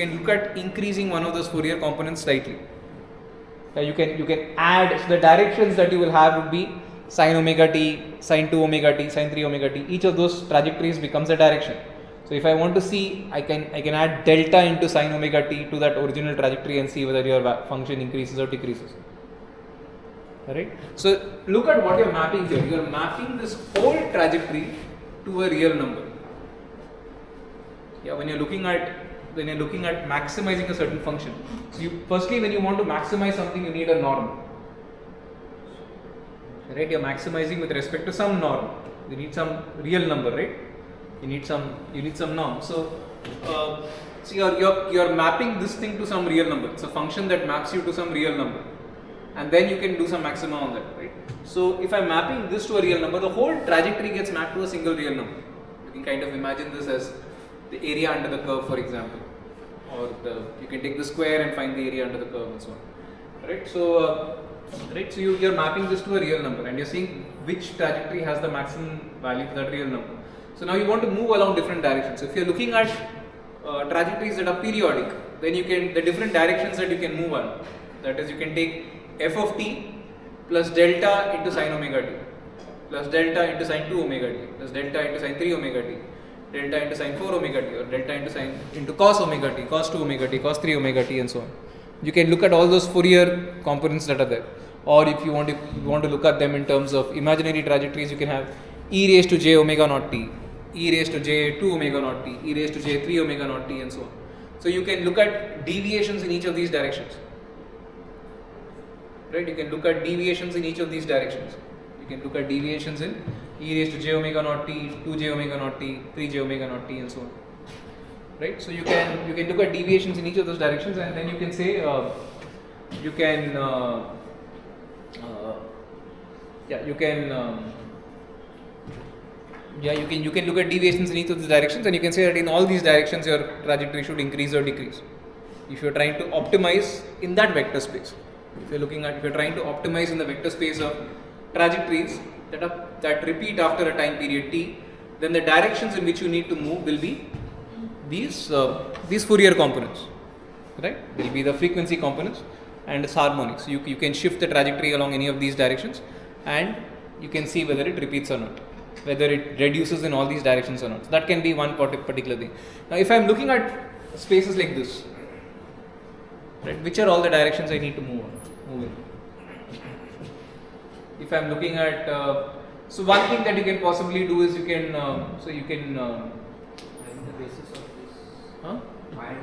can look at increasing one of those Fourier components slightly. You can add, so the directions that you will have would be sine omega t, sine 2 omega t, sine 3 omega t. Each of those trajectories becomes a direction. So if I want to see, I can add delta into sine omega t to that original trajectory and see whether your function increases or decreases. Right? So look at what you're mapping here. You're mapping this whole trajectory to a real number. Yeah, when you're looking at maximizing a certain function. So firstly, when you want to maximize something, you need a norm. Right? You're maximizing with respect to some norm. You need some real number, right? You need some norm. So you're mapping this thing to some real number. It's a function that maps you to some real number, and then you can do some maxima on that, right? So if I'm mapping this to a real number, the whole trajectory gets mapped to a single real number. You can kind of imagine this as the area under the curve, for example, or you can take the square and find the area under the curve and so on, right? So you're mapping this to a real number, and you're seeing which trajectory has the maximum value for that real number. So now you want to move along different directions. So if you're looking at trajectories that are periodic, then the different directions that you can move on. That is, you can take f of t plus delta into sine omega t, plus delta into sine 2 omega t, plus delta into sine 3 omega t, delta into sine 4 omega t, or delta into cos omega t, cos 2 omega t, cos 3 omega t, and so on. You can look at all those Fourier components that are there. Or if you want to look at them in terms of imaginary trajectories, you can have e raised to j omega naught t, e raised to j 2 omega naught t, e raised to j 3 omega naught t, and so on. So you can look at deviations in each of these directions. Right? You can look at deviations in each of these directions. You can look at deviations in e raised to j omega naught t, 2j omega naught t, 3j omega naught t, and so on. Right? So you can look at deviations in each of those directions, and then you can say you can look at deviations in each of the directions, and you can say that in all these directions your trajectory should increase or decrease. If you're trying to optimize in that vector space, if you're trying to optimize in the vector space of trajectories that repeat after a time period t, then the directions in which you need to move will be these Fourier components, right? Will be the frequency components and its harmonics. You can shift the trajectory along any of these directions, and you can see whether it repeats or not, whether it reduces in all these directions or not. So that can be one particular thing. Now, if I am looking at spaces like this, right, which are all the directions I need to move in? If I am looking at, so one thing that you can possibly do is you can find the basis of this. Find